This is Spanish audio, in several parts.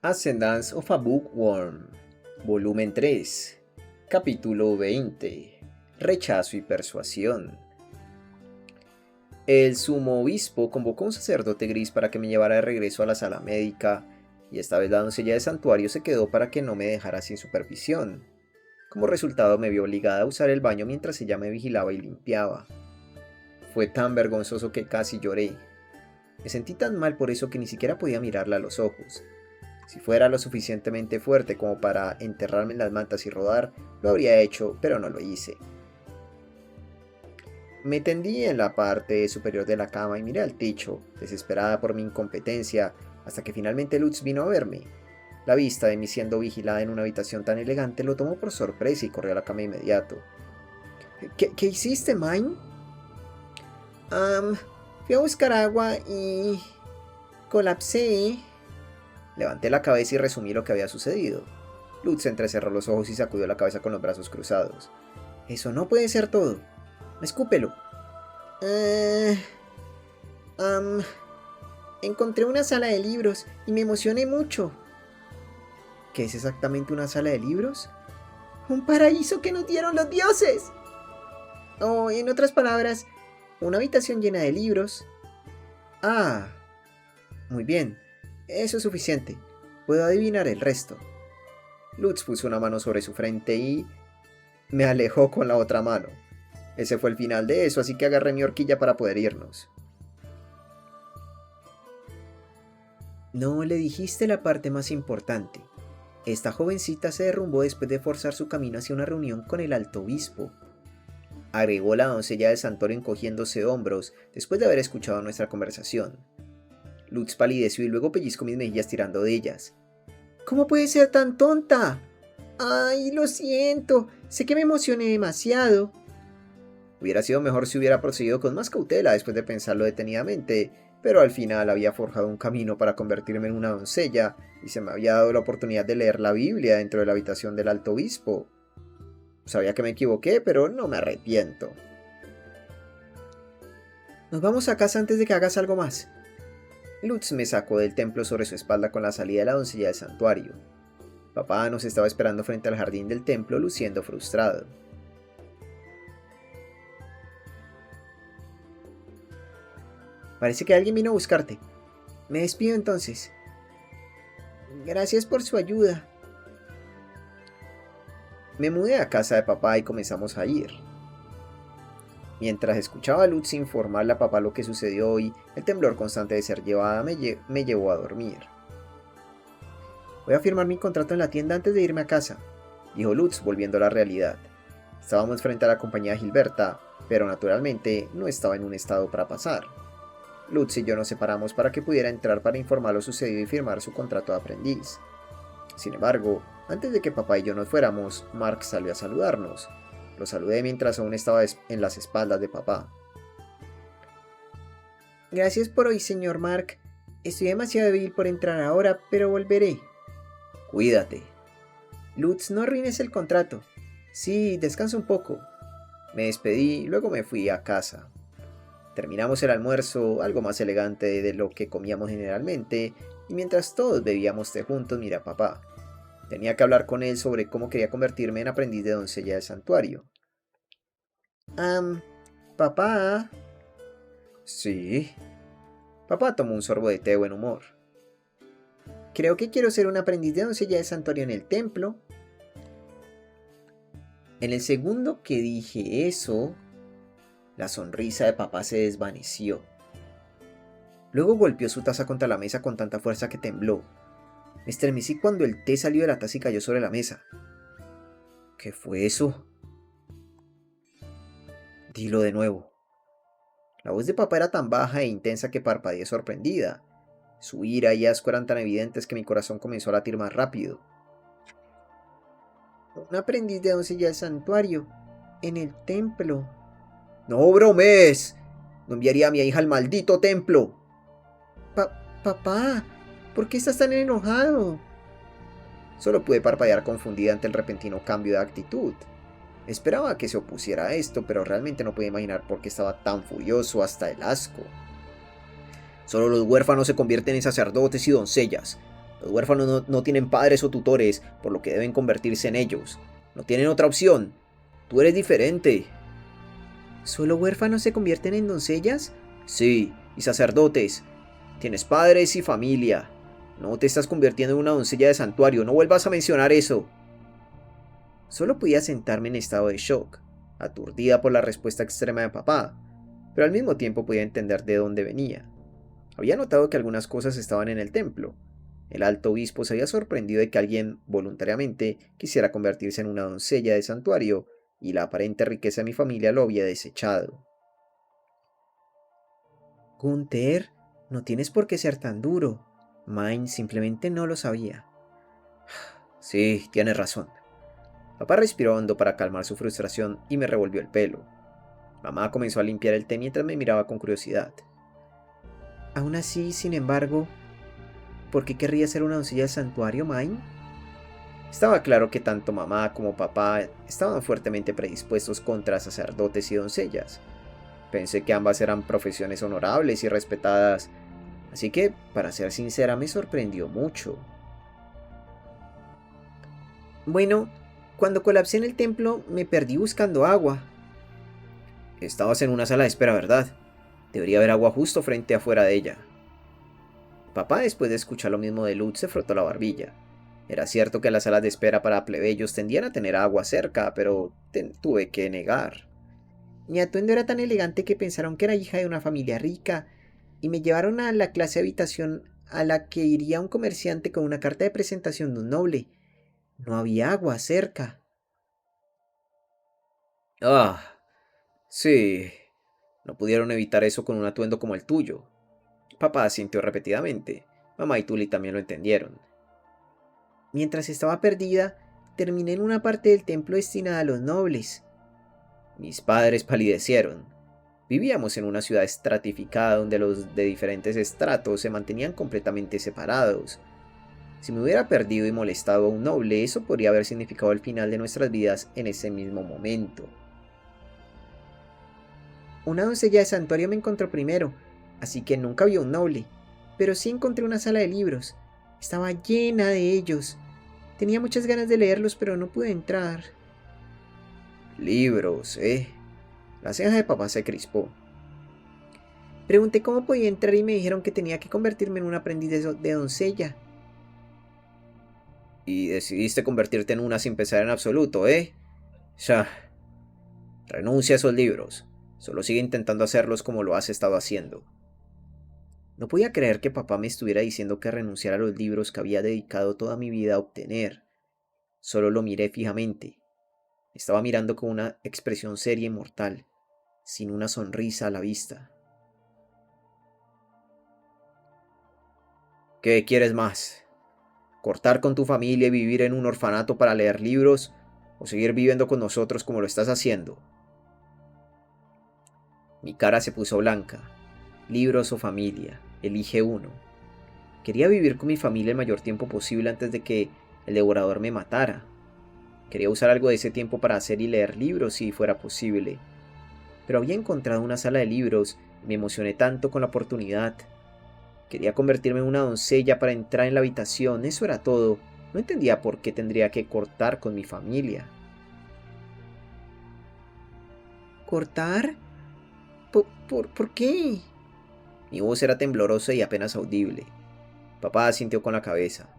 Ascendance of a Bookworm, volumen 3, capítulo 20, rechazo y persuasión. El sumo obispo convocó a un sacerdote gris para que me llevara de regreso a la sala médica, y esta vez la doncella de santuario se quedó para que no me dejara sin supervisión. Como resultado me vi obligada a usar el baño mientras ella me vigilaba y limpiaba. Fue tan vergonzoso que casi lloré. Me sentí tan mal por eso que ni siquiera podía mirarla a los ojos. Si fuera lo suficientemente fuerte como para enterrarme en las mantas y rodar, lo habría hecho, pero no lo hice. Me tendí en la parte superior de la cama y miré al techo, desesperada por mi incompetencia, hasta que finalmente Lutz vino a verme. La vista de mí siendo vigilada en una habitación tan elegante lo tomó por sorpresa y corrió a la cama inmediato. ¿Qué hiciste, Mine? Fui a buscar agua y... colapsé. Levanté la cabeza y resumí lo que había sucedido. Lutz entrecerró los ojos y sacudió la cabeza con los brazos cruzados. Eso no puede ser todo. Escúpelo. Encontré una sala de libros y me emocioné mucho. ¿Qué es exactamente una sala de libros? Un paraíso que nos dieron los dioses. O, en otras palabras, una habitación llena de libros. Ah, muy bien. Eso es suficiente. Puedo adivinar el resto. Lutz puso una mano sobre su frente y... me alejó con la otra mano. Ese fue el final de eso, así que agarré mi horquilla para poder irnos. No le dijiste la parte más importante. Esta jovencita se derrumbó después de forzar su camino hacia una reunión con el alto obispo. Agregó la doncella del santuario encogiéndose de hombros después de haber escuchado nuestra conversación. Lutz palideció y luego pellizcó mis mejillas tirando de ellas. ¿Cómo puede ser tan tonta? Ay, lo siento. Sé que me emocioné demasiado. Hubiera sido mejor si hubiera procedido con más cautela después de pensarlo detenidamente, pero al final había forjado un camino para convertirme en una doncella y se me había dado la oportunidad de leer la Biblia dentro de la habitación del alto obispo. Sabía que me equivoqué, pero no me arrepiento. Nos vamos a casa antes de que hagas algo más. Lutz me sacó del templo sobre su espalda con la salida de la doncella del santuario. Papá nos estaba esperando frente al jardín del templo, luciendo frustrado. Parece que alguien vino a buscarte. Me despido entonces. Gracias por su ayuda. Me mudé a casa de papá y comenzamos a ir. Mientras escuchaba a Lutz informarle a papá lo que sucedió hoy, el temblor constante de ser llevada me llevó a dormir. Voy a firmar mi contrato en la tienda antes de irme a casa, dijo Lutz volviendo a la realidad. Estábamos frente a la compañía Gilberta, pero naturalmente no estaba en un estado para pasar. Lutz y yo nos separamos para que pudiera entrar para informar lo sucedido y firmar su contrato de aprendiz. Sin embargo, antes de que papá y yo nos fuéramos, Mark salió a saludarnos. Lo saludé mientras aún estaba en las espaldas de papá. Gracias por hoy, señor Mark. Estoy demasiado débil por entrar ahora, pero volveré. Cuídate. Lutz, no arruines el contrato. Sí, descansa un poco. Me despedí y luego me fui a casa. Terminamos el almuerzo, algo más elegante de lo que comíamos generalmente, y mientras todos bebíamos té juntos, miré a papá. Tenía que hablar con él sobre cómo quería convertirme en aprendiz de doncella del santuario. Papá. Sí. Papá tomó un sorbo de té de buen humor. Creo que quiero ser un aprendiz de doncella del santuario en el templo. En el segundo que dije eso, la sonrisa de papá se desvaneció. Luego golpeó su taza contra la mesa con tanta fuerza que tembló. Me estremecí cuando el té salió de la taza y cayó sobre la mesa. ¿Qué fue eso? Dilo de nuevo. La voz de papá era tan baja e intensa que parpadeé sorprendida. Su ira y asco eran tan evidentes que mi corazón comenzó a latir más rápido. Un aprendiz de doncella del santuario, en el templo. ¡No bromes! No enviaría a mi hija al maldito templo. Papá, ¿por qué estás tan enojado? Solo pude parpadear confundida ante el repentino cambio de actitud. Esperaba que se opusiera a esto, pero realmente no podía imaginar por qué estaba tan furioso hasta el asco. Solo los huérfanos se convierten en sacerdotes y doncellas. Los huérfanos no tienen padres o tutores, por lo que deben convertirse en ellos. No tienen otra opción. Tú eres diferente. ¿Solo huérfanos se convierten en doncellas? Sí, y sacerdotes. Tienes padres y familia. No te estás convirtiendo en una doncella de santuario. No vuelvas a mencionar eso. Solo podía sentarme en estado de shock, aturdida por la respuesta extrema de papá, pero al mismo tiempo podía entender de dónde venía. Había notado que algunas cosas estaban en el templo. El alto obispo se había sorprendido de que alguien voluntariamente quisiera convertirse en una doncella de santuario, y la aparente riqueza de mi familia lo había desechado. Gunther, no tienes por qué ser tan duro. Mine simplemente no lo sabía. Sí, tienes razón. Papá respiró hondo para calmar su frustración y me revolvió el pelo. Mamá comenzó a limpiar el té mientras me miraba con curiosidad. Aún así, sin embargo, ¿por qué querría ser una doncella del santuario, Mine? Estaba claro que tanto mamá como papá estaban fuertemente predispuestos contra sacerdotes y doncellas. Pensé que ambas eran profesiones honorables y respetadas, así que, para ser sincera, me sorprendió mucho. Bueno, cuando colapsé en el templo me perdí buscando agua. Estabas en una sala de espera, ¿verdad? Debería haber agua justo frente afuera de ella. Papá, después de escuchar lo mismo de Lutz, se frotó la barbilla. Era cierto que las salas de espera para plebeyos tendían a tener agua cerca, pero tuve que negar. Mi atuendo era tan elegante que pensaron que era hija de una familia rica y me llevaron a la clase de habitación a la que iría un comerciante con una carta de presentación de un noble. No había agua cerca. Ah, sí. No pudieron evitar eso con un atuendo como el tuyo. Papá asintió repetidamente. Mamá y Tully también lo entendieron. Mientras estaba perdida, terminé en una parte del templo destinada a los nobles. Mis padres palidecieron. Vivíamos en una ciudad estratificada donde los de diferentes estratos se mantenían completamente separados. Si me hubiera perdido y molestado a un noble, eso podría haber significado el final de nuestras vidas en ese mismo momento. Una doncella de santuario me encontró primero, así que nunca vio un noble, pero sí encontré una sala de libros. Estaba llena de ellos. Tenía muchas ganas de leerlos, pero no pude entrar. Libros, ¿eh? La ceja de papá se crispó. Pregunté cómo podía entrar y me dijeron que tenía que convertirme en un aprendiz de doncella. Y decidiste convertirte en una sin pensar en absoluto, ¿eh? Ya. Renuncia a esos libros. Solo sigue intentando hacerlos como lo has estado haciendo. No podía creer que papá me estuviera diciendo que renunciara a los libros que había dedicado toda mi vida a obtener. Solo lo miré fijamente. Estaba mirando con una expresión seria y mortal, sin una sonrisa a la vista. ¿Qué quieres más? ¿Cortar con tu familia y vivir en un orfanato para leer libros? ¿O seguir viviendo con nosotros como lo estás haciendo? Mi cara se puso blanca. Libros o familia, elige uno. Quería vivir con mi familia el mayor tiempo posible antes de que el devorador me matara. Quería usar algo de ese tiempo para hacer y leer libros si fuera posible. Pero había encontrado una sala de libros y me emocioné tanto con la oportunidad. Quería convertirme en una doncella para entrar en la habitación, eso era todo. No entendía por qué tendría que cortar con mi familia. ¿Cortar? ¿Por qué? Mi voz era temblorosa y apenas audible. Papá asintió con la cabeza.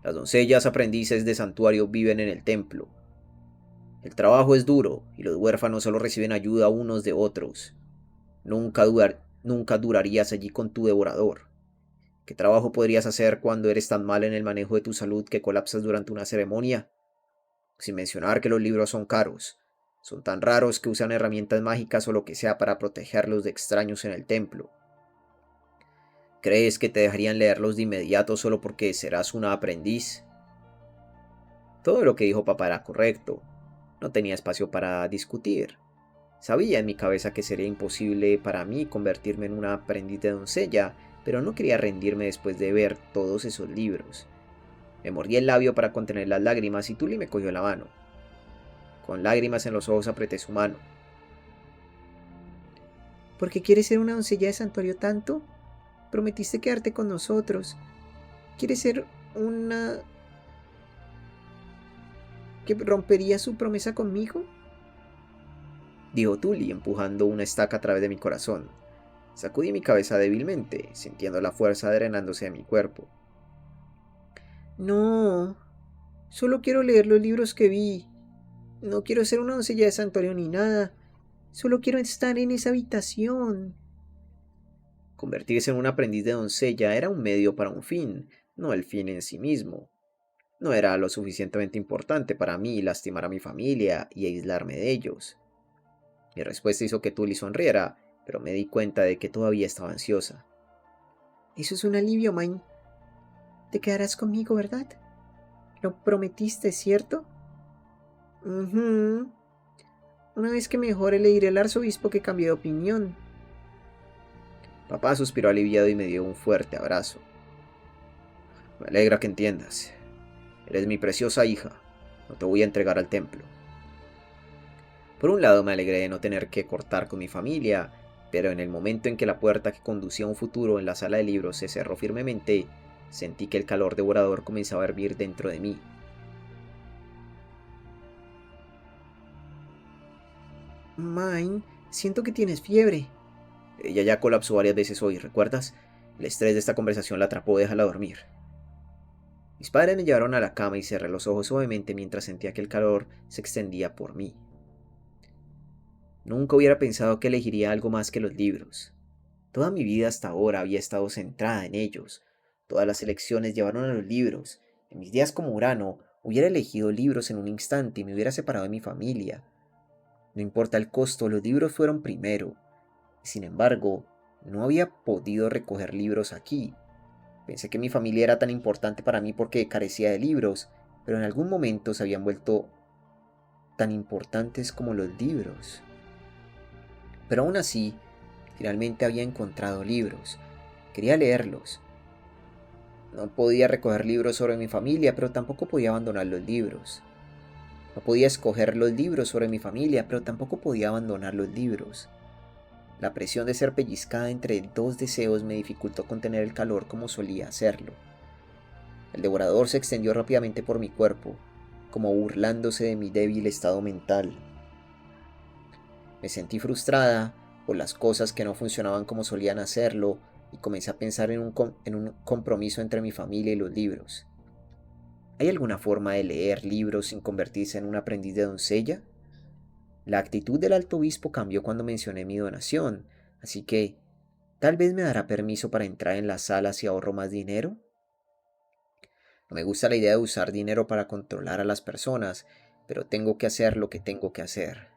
Las doncellas aprendices de santuario viven en el templo. El trabajo es duro y los huérfanos solo reciben ayuda unos de otros. Nunca durarías allí con tu devorador. ¿Qué trabajo podrías hacer cuando eres tan mal en el manejo de tu salud que colapsas durante una ceremonia? Sin mencionar que los libros son caros. Son tan raros que usan herramientas mágicas o lo que sea para protegerlos de extraños en el templo. ¿Crees que te dejarían leerlos de inmediato solo porque serás una aprendiz? Todo lo que dijo papá era correcto. No tenía espacio para discutir. Sabía en mi cabeza que sería imposible para mí convertirme en una aprendiz de doncella, pero no quería rendirme después de ver todos esos libros. Me mordí el labio para contener las lágrimas y Tully me cogió la mano. Con lágrimas en los ojos apreté su mano. ¿Por qué quieres ser una doncella de santuario tanto? Prometiste quedarte con nosotros. ¿Quiere ser una que rompería su promesa conmigo? Dijo Tully, empujando una estaca a través de mi corazón. Sacudí mi cabeza débilmente, sintiendo la fuerza drenándose de mi cuerpo. No, solo quiero leer los libros que vi. No quiero ser una doncella de santuario ni nada. Solo quiero estar en esa habitación. Convertirse en un aprendiz de doncella era un medio para un fin, no el fin en sí mismo. No era lo suficientemente importante para mí lastimar a mi familia y aislarme de ellos. Mi respuesta hizo que Tully sonriera, pero me di cuenta de que todavía estaba ansiosa. Eso es un alivio, Mine. Te quedarás conmigo, ¿verdad? Lo prometiste, ¿cierto? Una vez que mejore le diré al arzobispo que cambié de opinión. Papá suspiró aliviado y me dio un fuerte abrazo. Me alegra que entiendas. Eres mi preciosa hija. No te voy a entregar al templo. Por un lado me alegré de no tener que cortar con mi familia, pero en el momento en que la puerta que conducía a un futuro en la sala de libros se cerró firmemente, sentí que el calor devorador comenzaba a hervir dentro de mí. Mine, siento que tienes fiebre. Ella ya colapsó varias veces hoy, ¿recuerdas? El estrés de esta conversación la atrapó, déjala dormir. Mis padres me llevaron a la cama y cerré los ojos suavemente mientras sentía que el calor se extendía por mí. Nunca hubiera pensado que elegiría algo más que los libros. Toda mi vida hasta ahora había estado centrada en ellos. Todas las elecciones llevaron a los libros. En mis días como Urano, hubiera elegido libros en un instante y me hubiera separado de mi familia. No importa el costo, los libros fueron primero. Sin embargo, no había podido recoger libros aquí. Pensé que mi familia era tan importante para mí porque carecía de libros, pero en algún momento se habían vuelto tan importantes como los libros. Pero aún así, finalmente había encontrado libros. Quería leerlos. No podía recoger libros sobre mi familia, pero tampoco podía abandonar los libros. No podía escoger los libros sobre mi familia, pero tampoco podía abandonar los libros. La presión de ser pellizcada entre dos deseos me dificultó contener el calor como solía hacerlo. El devorador se extendió rápidamente por mi cuerpo, como burlándose de mi débil estado mental. Me sentí frustrada por las cosas que no funcionaban como solían hacerlo y comencé a pensar en un compromiso entre mi familia y los libros. ¿Hay alguna forma de leer libros sin convertirse en un aprendiz de doncella? La actitud del alto obispo cambió cuando mencioné mi donación, así que tal vez me dará permiso para entrar en la sala si ahorro más dinero. No me gusta la idea de usar dinero para controlar a las personas, pero tengo que hacer lo que tengo que hacer.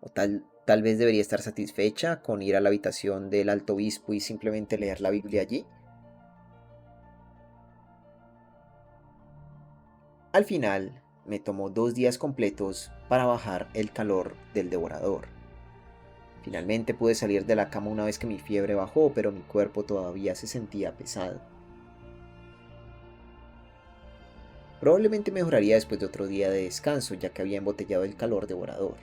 O tal vez debería estar satisfecha con ir a la habitación del alto obispo y simplemente leer la Biblia allí. Al final, me tomó 2 días completos para bajar el calor del devorador. Finalmente pude salir de la cama una vez que mi fiebre bajó, pero mi cuerpo todavía se sentía pesado. Probablemente mejoraría después de otro día de descanso, ya que había embotellado el calor devorador.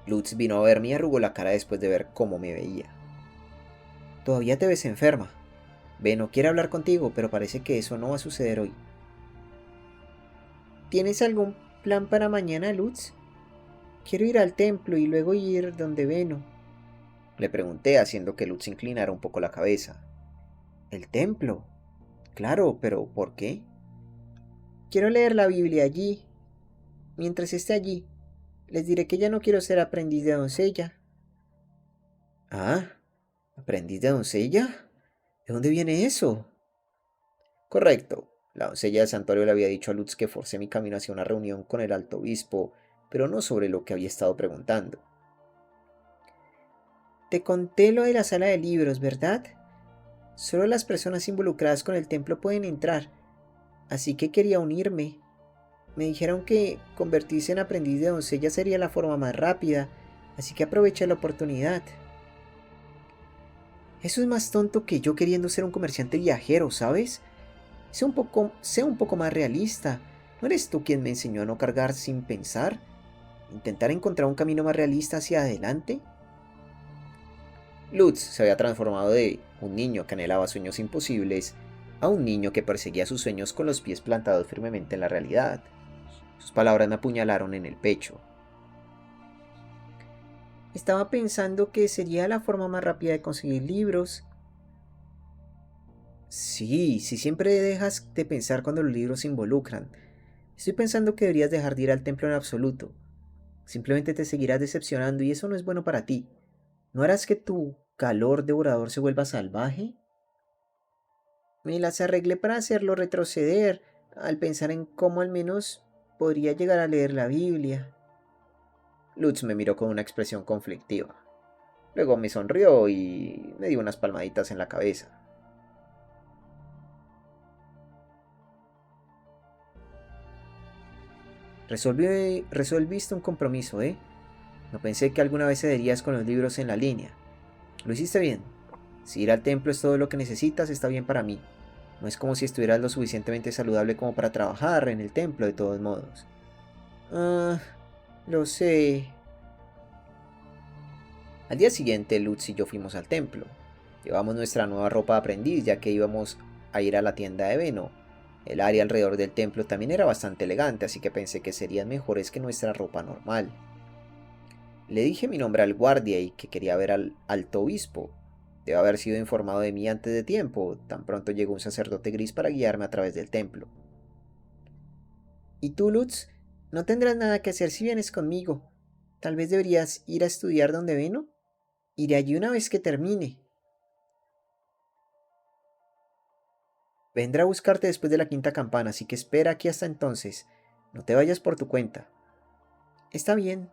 Lutz vino a verme y arrugó la cara después de ver cómo me veía. Todavía te ves enferma. Beno quiere hablar contigo, pero parece que eso no va a suceder hoy. ¿Tienes algún plan para mañana, Lutz? Quiero ir al templo y luego ir donde Beno. Le pregunté, haciendo que Lutz inclinara un poco la cabeza. ¿El templo? Claro, pero ¿por qué? Quiero leer la Biblia allí. Mientras esté allí, les diré que ya no quiero ser aprendiz de doncella. Ah, ¿aprendiz de doncella? ¿De dónde viene eso? Correcto. La doncella del santuario le había dicho a Lutz que forcé mi camino hacia una reunión con el alto obispo, pero no sobre lo que había estado preguntando. Te conté lo de la sala de libros, ¿verdad? Solo las personas involucradas con el templo pueden entrar, así que quería unirme. Me dijeron que convertirse en aprendiz de doncella sería la forma más rápida, así que aproveché la oportunidad. Eso es más tonto que yo queriendo ser un comerciante viajero, ¿sabes? Sé un poco más realista. ¿No eres tú quien me enseñó a no cargar sin pensar? ¿Intentar encontrar un camino más realista hacia adelante? Lutz se había transformado de un niño que anhelaba sueños imposibles a un niño que perseguía sus sueños con los pies plantados firmemente en la realidad. Sus palabras me apuñalaron en el pecho. Estaba pensando que sería la forma más rápida de conseguir libros. Sí, si siempre dejas de pensar cuando los libros se involucran. Estoy pensando que deberías dejar de ir al templo en absoluto. Simplemente te seguirás decepcionando y eso no es bueno para ti. ¿No harás que tu calor devorador se vuelva salvaje? Me las arreglé para hacerlo retroceder, al pensar en cómo al menos podría llegar a leer la Biblia. Lutz me miró con una expresión conflictiva. Luego me sonrió y me dio unas palmaditas en la cabeza. Resolviste un compromiso, ¿eh? No pensé que alguna vez cederías con los libros en la línea. Lo hiciste bien. Si ir al templo es todo lo que necesitas, está bien para mí. No es como si estuvieras lo suficientemente saludable como para trabajar en el templo de todos modos. Ah, lo sé. Al día siguiente, Lutz y yo fuimos al templo. Llevamos nuestra nueva ropa de aprendiz ya que íbamos a ir a la tienda de Beno. El área alrededor del templo también era bastante elegante, así que pensé que serían mejores que nuestra ropa normal. Le dije mi nombre al guardia y que quería ver al alto obispo. Debe haber sido informado de mí antes de tiempo, tan pronto llegó un sacerdote gris para guiarme a través del templo. ¿Y tú, Lutz? No tendrás nada que hacer si vienes conmigo. Tal vez deberías ir a estudiar donde Veno. Iré allí una vez que termine. Vendrá a buscarte después de la quinta campana, así que espera aquí hasta entonces. No te vayas por tu cuenta. Está bien.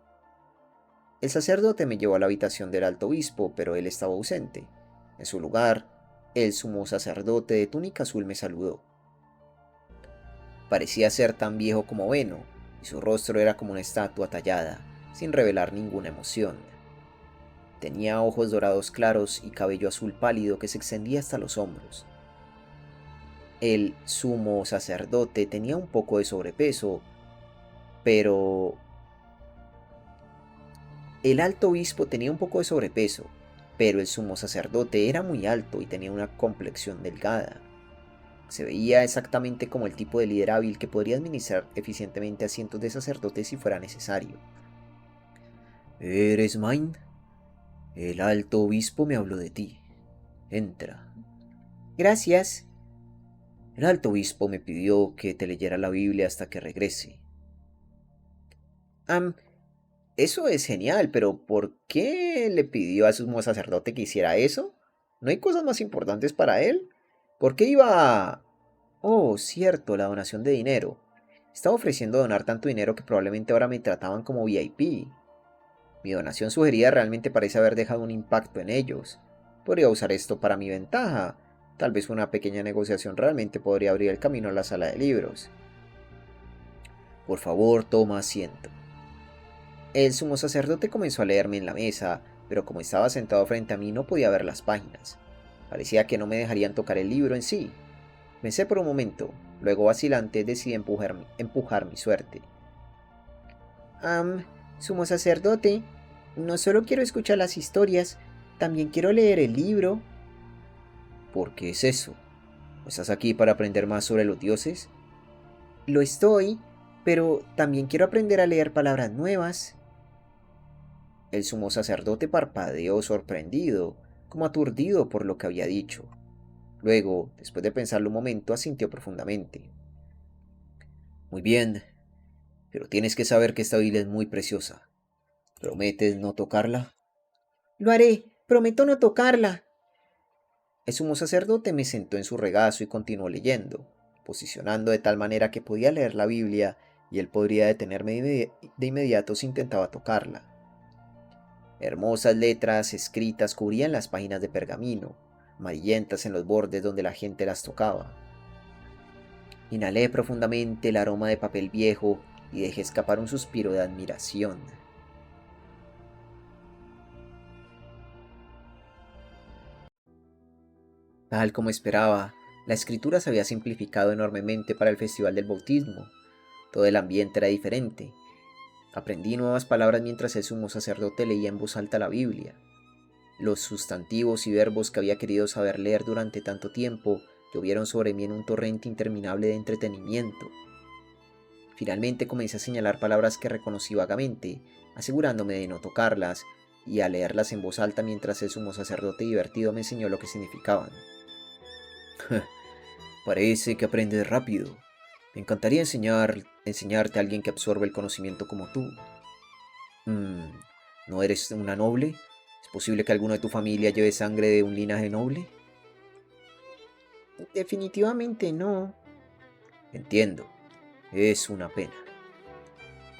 El sacerdote me llevó a la habitación del alto obispo, pero él estaba ausente. En su lugar, el sumo sacerdote de túnica azul me saludó. Parecía ser tan viejo como Veno, y su rostro era como una estatua tallada, sin revelar ninguna emoción. Tenía ojos dorados claros y cabello azul pálido que se extendía hasta los hombros. El sumo sacerdote tenía un poco de sobrepeso, pero... El alto obispo tenía un poco de sobrepeso, pero el sumo sacerdote era muy alto y tenía una complexión delgada. Se veía exactamente como el tipo de líder hábil que podría administrar eficientemente a cientos de sacerdotes si fuera necesario. ¿Eres Mine? El alto obispo me habló de ti. Entra. Gracias. El alto obispo me pidió que te leyera la Biblia hasta que regrese. Eso es genial, pero ¿por qué le pidió al sumo sacerdote que hiciera eso? ¿No hay cosas más importantes para él? ¿Por qué iba a... Oh, cierto, la donación de dinero. Estaba ofreciendo donar tanto dinero que probablemente ahora me trataban como VIP. Mi donación sugerida realmente parece haber dejado un impacto en ellos. Podría usar esto para mi ventaja. Tal vez una pequeña negociación realmente podría abrir el camino a la sala de libros. Por favor, toma asiento. El sumo sacerdote comenzó a leerme en la mesa, pero como estaba sentado frente a mí no podía ver las páginas. Parecía que no me dejarían tocar el libro en sí. Pensé por un momento, luego vacilante decidí empujar mi suerte. Sumo sacerdote, no solo quiero escuchar las historias, también quiero leer el libro. ¿Por qué es eso? ¿No estás aquí para aprender más sobre los dioses? Lo estoy, pero también quiero aprender a leer palabras nuevas. El sumo sacerdote parpadeó sorprendido, como aturdido por lo que había dicho. Luego, después de pensarlo un momento, asintió profundamente. Muy bien, pero tienes que saber que esta Biblia es muy preciosa. ¿Prometes no tocarla? Lo haré, prometo no tocarla. El sumo sacerdote me sentó en su regazo y continuó leyendo, posicionando de tal manera que podía leer la Biblia y él podría detenerme de inmediato si intentaba tocarla. Hermosas letras escritas cubrían las páginas de pergamino, amarillentas en los bordes donde la gente las tocaba. Inhalé profundamente el aroma de papel viejo y dejé escapar un suspiro de admiración. Tal como esperaba, la escritura se había simplificado enormemente para el festival del bautismo. Todo el ambiente era diferente. Aprendí nuevas palabras mientras el sumo sacerdote leía en voz alta la Biblia. Los sustantivos y verbos que había querido saber leer durante tanto tiempo llovieron sobre mí en un torrente interminable de entretenimiento. Finalmente comencé a señalar palabras que reconocí vagamente, asegurándome de no tocarlas, y a leerlas en voz alta mientras el sumo sacerdote divertido me enseñó lo que significaban. Parece que aprendes rápido. Me encantaría enseñarte a alguien que absorbe el conocimiento como tú. ¿No eres una noble? ¿Es posible que alguno de tu familia lleve sangre de un linaje noble? Definitivamente no. Entiendo. Es una pena.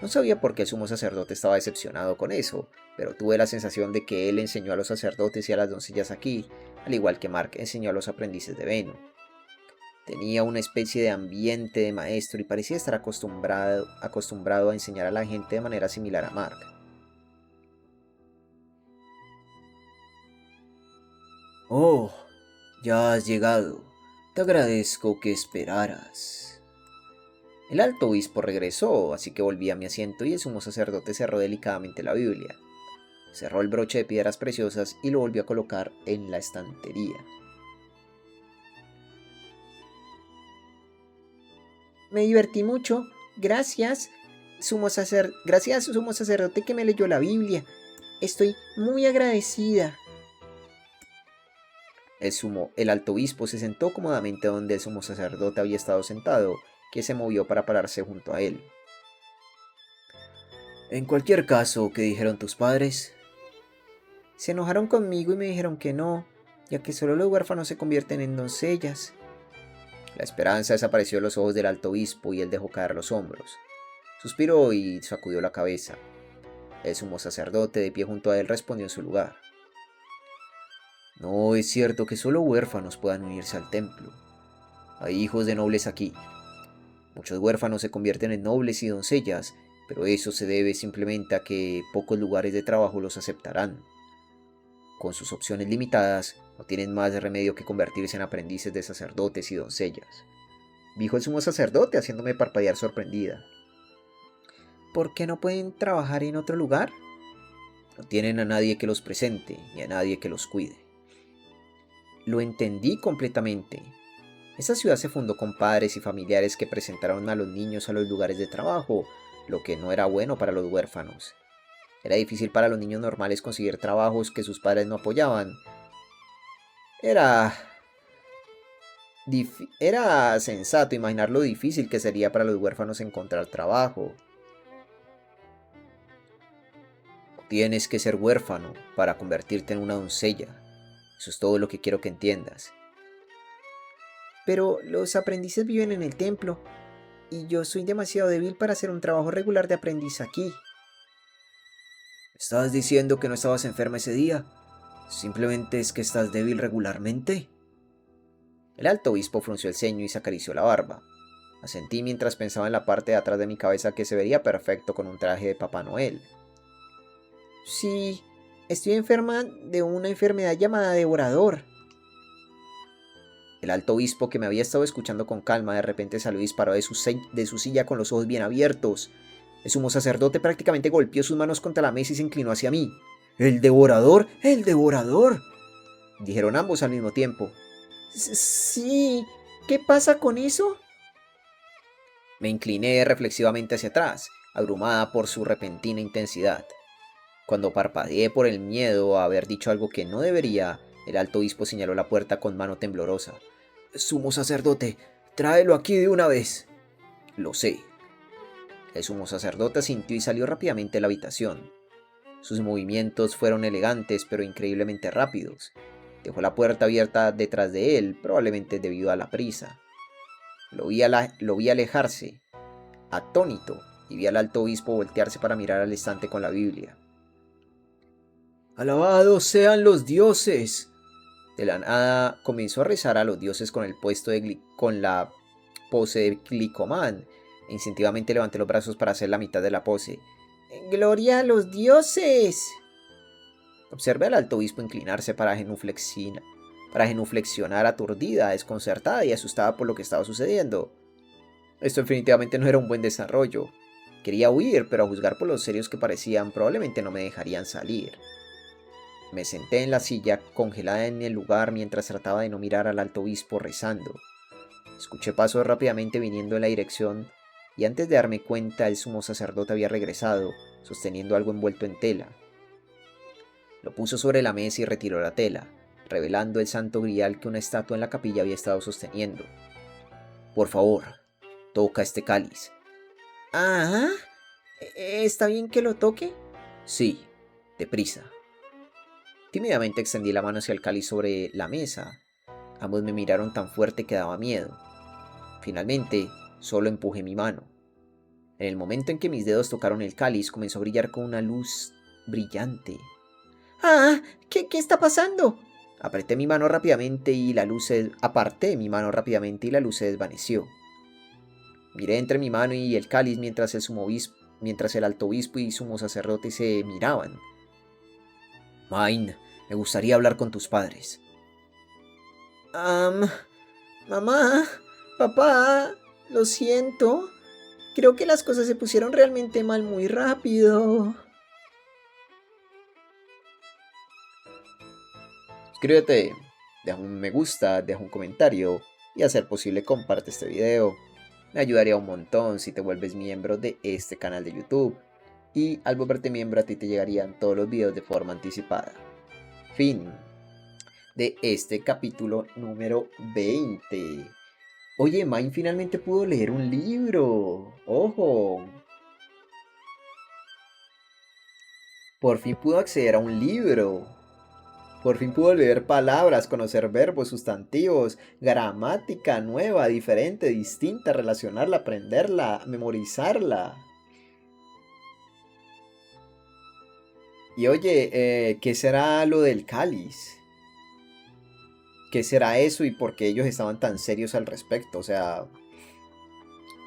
No sabía por qué el sumo sacerdote estaba decepcionado con eso, pero tuve la sensación de que él enseñó a los sacerdotes y a las doncellas aquí, al igual que Mark enseñó a los aprendices de Veno. Tenía una especie de ambiente de maestro y parecía estar acostumbrado a enseñar a la gente de manera similar a Mark. Oh, ya has llegado. Te agradezco que esperaras. El alto obispo regresó, así que volví a mi asiento y el sumo sacerdote cerró delicadamente la Biblia. Cerró el broche de piedras preciosas y lo volvió a colocar en la estantería. Me divertí mucho. Gracias, gracias, sumo sacerdote que me leyó la Biblia. Estoy muy agradecida. El alto obispo se sentó cómodamente donde el sumo sacerdote había estado sentado, que se movió para pararse junto a él. En cualquier caso, ¿qué dijeron tus padres? Se enojaron conmigo y me dijeron que no, ya que solo los huérfanos se convierten en doncellas. La esperanza desapareció de los ojos del alto obispo y él dejó caer los hombros. Suspiró y sacudió la cabeza. El sumo sacerdote, de pie junto a él, respondió en su lugar. No es cierto que solo huérfanos puedan unirse al templo. Hay hijos de nobles aquí. Muchos huérfanos se convierten en nobles y doncellas, pero eso se debe simplemente a que pocos lugares de trabajo los aceptarán. Con sus opciones limitadas, no tienen más remedio que convertirse en aprendices de sacerdotes y doncellas, dijo el sumo sacerdote haciéndome parpadear sorprendida. ¿Por qué no pueden trabajar en otro lugar? No tienen a nadie que los presente, ni a nadie que los cuide. Lo entendí completamente. Esa ciudad se fundó con padres y familiares que presentaron a los niños a los lugares de trabajo, lo que no era bueno para los huérfanos. Era difícil para los niños normales conseguir trabajos que sus padres no apoyaban. Era sensato imaginar lo difícil que sería para los huérfanos encontrar trabajo. Tienes que ser huérfano para convertirte en una doncella. Eso es todo lo que quiero que entiendas. Pero los aprendices viven en el templo, y yo soy demasiado débil para hacer un trabajo regular de aprendiz aquí. ¿Estás diciendo que no estabas enferma ese día? ¿Simplemente es que estás débil regularmente? El alto obispo frunció el ceño y se acarició la barba. Asentí mientras pensaba en la parte de atrás de mi cabeza que se vería perfecto con un traje de Papá Noel. Sí, estoy enferma de una enfermedad llamada devorador. El alto obispo, que me había estado escuchando con calma, de repente salió y disparó de su silla con los ojos bien abiertos. El sumo sacerdote prácticamente golpeó sus manos contra la mesa y se inclinó hacia mí. ¡El devorador! ¡El devorador!, dijeron ambos al mismo tiempo. Sí, ¿qué pasa con eso? Me incliné reflexivamente hacia atrás, abrumada por su repentina intensidad. Cuando parpadeé por el miedo a haber dicho algo que no debería, el alto obispo señaló la puerta con mano temblorosa. «Sumo sacerdote, tráelo aquí de una vez». «Lo sé». El sumo sacerdote asintió y salió rápidamente de la habitación. Sus movimientos fueron elegantes pero increíblemente rápidos. Dejó la puerta abierta detrás de él, probablemente debido a la prisa. Lo vi alejarse, atónito, y vi al alto obispo voltearse para mirar al estante con la Biblia. «¡Alabados sean los dioses!». De la nada comenzó a rezar a los dioses con la pose de Glicomán, e instintivamente levanté los brazos para hacer la mitad de la pose. ¡Gloria a los dioses! Observé al alto obispo inclinarse para genuflexionar aturdida, desconcertada y asustada por lo que estaba sucediendo. Esto definitivamente no era un buen desarrollo. Quería huir, pero a juzgar por los serios que parecían, probablemente no me dejarían salir. Me senté en la silla, congelada en el lugar, mientras trataba de no mirar al alto obispo rezando. Escuché pasos rápidamente viniendo en la dirección, y antes de darme cuenta, el sumo sacerdote había regresado, sosteniendo algo envuelto en tela. Lo puso sobre la mesa y retiró la tela, revelando el santo grial que una estatua en la capilla había estado sosteniendo. Por favor, toca este cáliz. Ah, ¿está bien que lo toque? Sí, deprisa. Tímidamente extendí la mano hacia el cáliz sobre la mesa. Ambos me miraron tan fuerte que daba miedo. Finalmente, solo empujé mi mano. En el momento en que mis dedos tocaron el cáliz, comenzó a brillar con una luz brillante. Ah, ¿qué está pasando? Aparté mi mano rápidamente y la luz se desvaneció. Miré entre mi mano y el cáliz mientras el alto obispo y sumo sacerdote se miraban. Main, me gustaría hablar con tus padres. Mamá, papá, lo siento. Creo que las cosas se pusieron realmente mal muy rápido. Suscríbete, deja un me gusta, deja un comentario y a ser posible comparte este video. Me ayudaría un montón si te vuelves miembro de este canal de YouTube. Y al volverte miembro a ti te llegarían todos los videos de forma anticipada. Fin de este capítulo número 20. Oye, Mine finalmente pudo leer un libro. ¡Ojo! Por fin pudo acceder a un libro. Por fin pudo leer palabras, conocer verbos, sustantivos, gramática nueva, diferente, distinta, relacionarla, aprenderla, memorizarla. Y oye, ¿qué será lo del cáliz? ¿Qué será eso y por qué ellos estaban tan serios al respecto? O sea,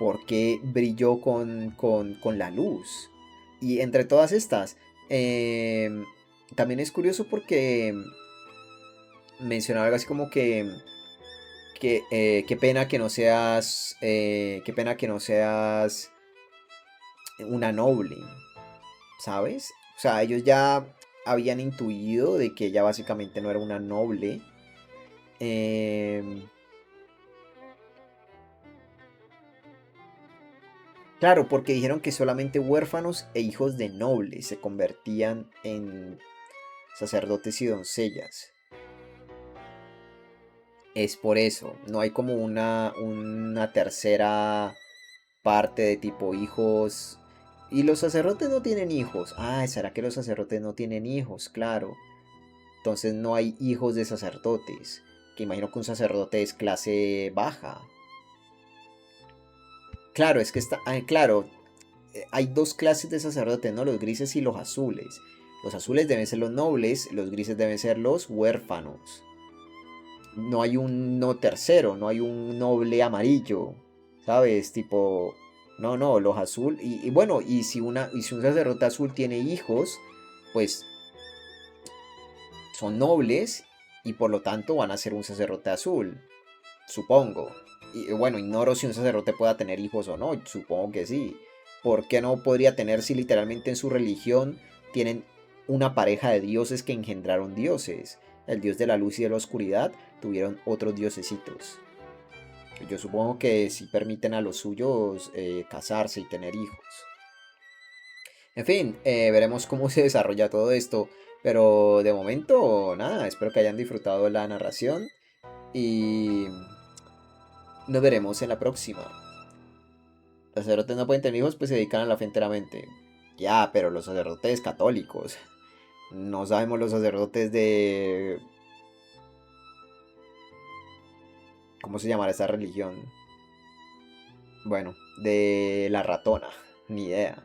¿por qué brilló con la luz? Y entre todas estas, también es curioso porque mencionaba algo así como que qué pena que no seas, qué pena que no seas una noble, ¿sabes? O sea, ellos ya habían intuido de que ella básicamente no era una noble. Claro, porque dijeron que solamente huérfanos e hijos de nobles se convertían en sacerdotes y doncellas. Es por eso, no hay como una tercera parte de tipo hijos. Y los sacerdotes no tienen hijos. Ah, ¿será que los sacerdotes no tienen hijos? Claro. Entonces no hay hijos de sacerdotes. Que imagino que un sacerdote es clase baja. Claro, es que está. Claro, hay dos clases de sacerdotes, ¿no? Los grises y los azules. Los azules deben ser los nobles, los grises deben ser los huérfanos. No hay un no tercero, no hay un noble amarillo, ¿sabes? Tipo, no, los azul. Y bueno, y si un sacerdote azul tiene hijos, pues son nobles y por lo tanto van a ser un sacerdote azul, supongo. Y bueno, ignoro si un sacerdote pueda tener hijos o no, supongo que sí. ¿Por qué no podría tener si literalmente en su religión tienen una pareja de dioses que engendraron dioses? El dios de la luz y de la oscuridad tuvieron otros diosesitos. Yo supongo que si permiten a los suyos casarse y tener hijos. En fin, veremos cómo se desarrolla todo esto. Pero de momento, nada, espero que hayan disfrutado la narración. Y nos veremos en la próxima. Los sacerdotes no pueden tener hijos, pues se dedican a la fe enteramente. Ya, pero los sacerdotes católicos. No sabemos los sacerdotes de... ¿Cómo se llamará esa religión? Bueno, de la ratona. Ni idea.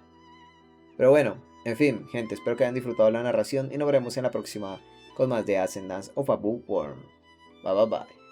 Pero bueno, en fin, gente, espero que hayan disfrutado la narración y nos veremos en la próxima con más de Ascendance of a Bookworm. Bye bye bye.